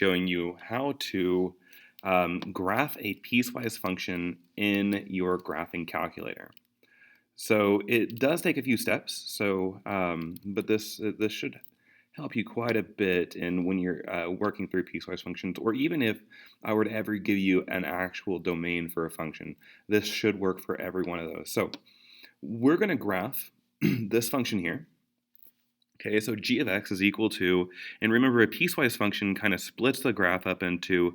showing you how to graph a piecewise function in your graphing calculator. So it does take a few steps. But this should help you quite a bit in when you're working through piecewise functions, or even if I were to ever give you an actual domain for a function, this should work for every one of those. So we're going to graph this function here. Okay, so g of x is equal to, and remember a piecewise function kind of splits the graph up into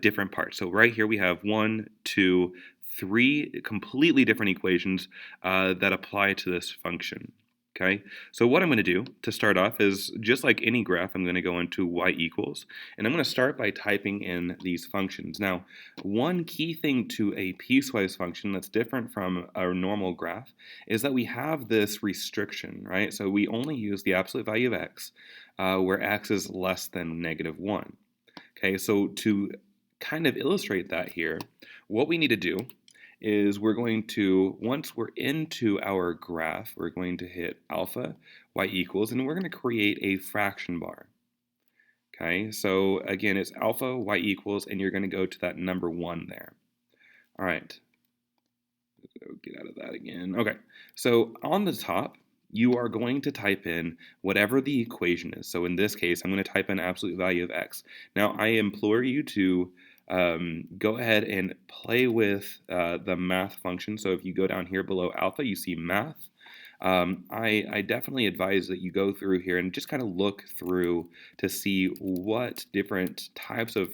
different parts. So right here we have 1, 2, 3 completely different equations that apply to this function. Okay, so what I'm going to do to start off is just like any graph, I'm going to go into y equals, and I'm going to start by typing in these functions. Now, one key thing to a piecewise function that's different from our normal graph is that we have this restriction, right? So we only use the absolute value of x where x is less than -1. Okay, so to kind of illustrate that here, what we need to do is we're going to, once we're into our graph, we're going to hit alpha y equals, and we're going to create a fraction bar. Okay, so again, it's alpha y equals, and you're going to go to that number 1 there. All right, get out of that again. Okay, so on the top, you are going to type in whatever the equation is. So in this case, I'm going to type in absolute value of x. Now, I implore you to go ahead and play with the math function. So if you go down here below alpha, you see math. I definitely advise that you go through here and just kind of look through to see what different types of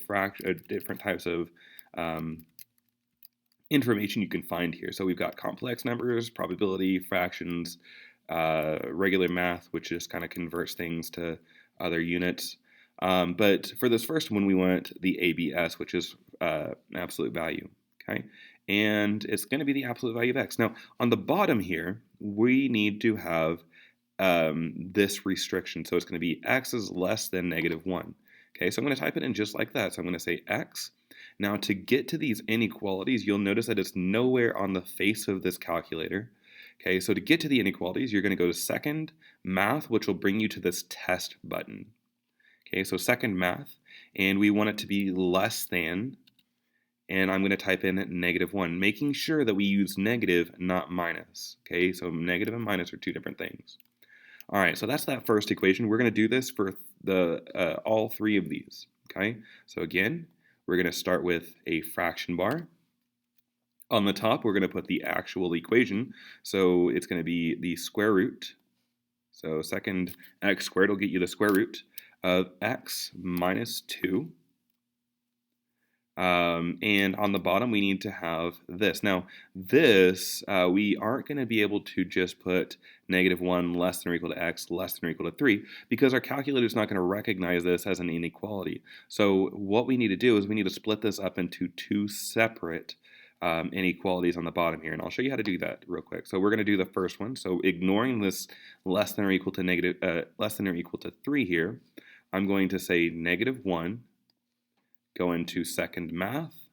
information you can find here. So we've got complex numbers, probability, fractions, regular math, which just kind of converts things to other units. But for this first one, we want the ABS, which is absolute value, okay? And it's going to be the absolute value of x. Now, on the bottom here, we need to have this restriction. So it's going to be x is less than -1. Okay, so I'm going to type it in just like that. So I'm going to say x. Now, to get to these inequalities, you'll notice that it's nowhere on the face of this calculator. Okay, so to get to the inequalities, you're going to go to second math, which will bring you to this test button. Okay, so second math, and we want it to be less than, and I'm going to type in -1, making sure that we use negative, not minus. Okay, so negative and minus are two different things. All right, so that's that first equation. We're going to do this for the all three of these. Okay, so again, we're going to start with a fraction bar. On the top, we're going to put the actual equation. So it's going to be the square root. So second x squared will get you the square root of x minus 2. And on the bottom, we need to have this. Now, this, we aren't going to be able to just put -1 less than or equal to x less than or equal to 3, because our calculator is not going to recognize this as an inequality. So what we need to do is we need to split this up into two separate inequalities on the bottom here, and I'll show you how to do that real quick. So we're going to do the first one. So ignoring this less than or equal to 3 here, I'm going to say -1. Go into second math.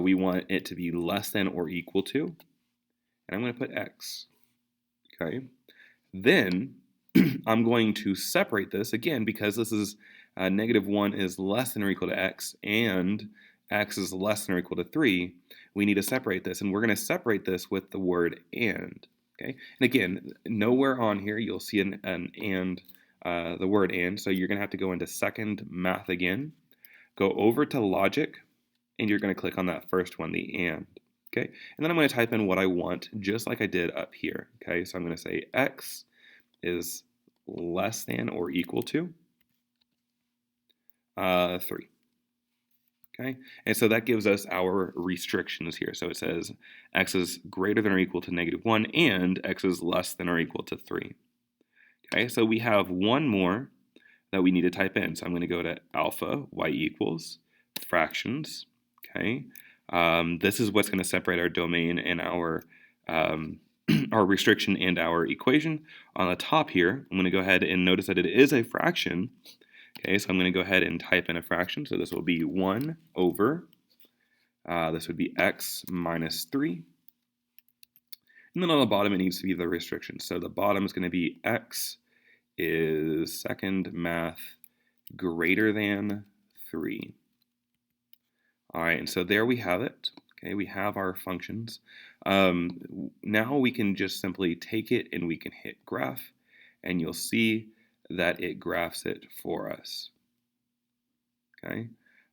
We want it to be less than or equal to, and I'm going to put x. Okay. Then I'm going to separate this again because this is -1 is less than or equal to x, and x is less than or equal to 3. We need to separate this, and we're going to separate this with the word and. Okay. And again, nowhere on here you'll see an and, the word and. So you're going to have to go into second math again. Go over to logic, and you're going to click on that first one, the and. Okay, and then I'm going to type in what I want, just like I did up here. Okay, so I'm going to say x is less than or equal to 3. Okay, and so that gives us our restrictions here. So it says x is greater than or equal to -1, and x is less than or equal to 3. Okay, so we have one more that we need to type in. So I'm going to go to alpha y equals fractions. Okay, this is what's going to separate our domain and our our restriction and our equation. On the top here, I'm going to go ahead and notice that it is a fraction. Okay, so I'm going to go ahead and type in a fraction. So this will be 1 over, this would be x minus 3. And then on the bottom, it needs to be the restriction. So the bottom is going to be x is second math greater than 3. All right, and so there we have it. Okay, we have our functions. Now we can just simply take it and we can hit graph, and you'll see that it graphs it for us. Okay.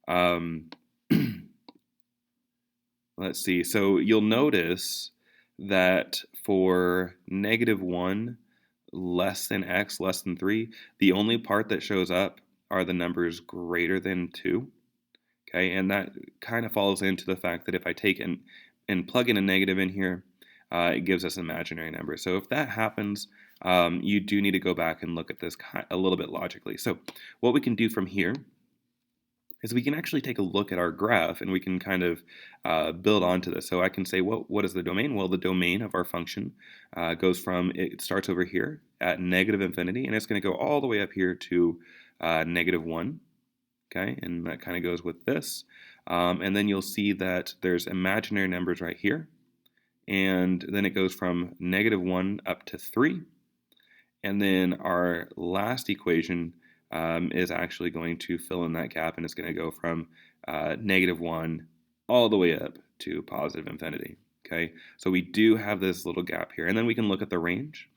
Um, let's see. So you'll notice that for -1 less than x less than 3, the only part that shows up are the numbers greater than 2. Okay, and that kind of falls into the fact that if I take and plug in a negative in here, it gives us an imaginary number. So if that happens, you do need to go back and look at this a little bit logically. So what we can do from here is we can actually take a look at our graph and we can kind of build onto this. So I can say, what is the domain? Well, the domain of our function goes from, it starts over here at -infinity, and it's going to go all the way up here to -1. Okay, and that kind of goes with this. And then you'll see that there's imaginary numbers right here. And then it goes from -1 up to 3. And then our last equation is actually going to fill in that gap, and it's going to go from -1 all the way up to positive infinity. Okay, so we do have this little gap here. And then we can look at the range.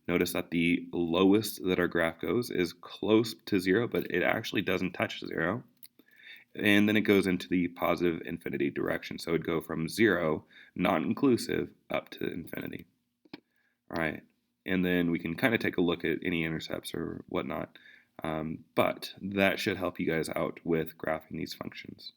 Notice that the lowest that our graph goes is close to 0, but it actually doesn't touch 0. And then it goes into the positive infinity direction. So it'd go from 0, not inclusive, up to infinity. All right. And then we can kind of take a look at any intercepts or whatnot. But that should help you guys out with graphing these functions.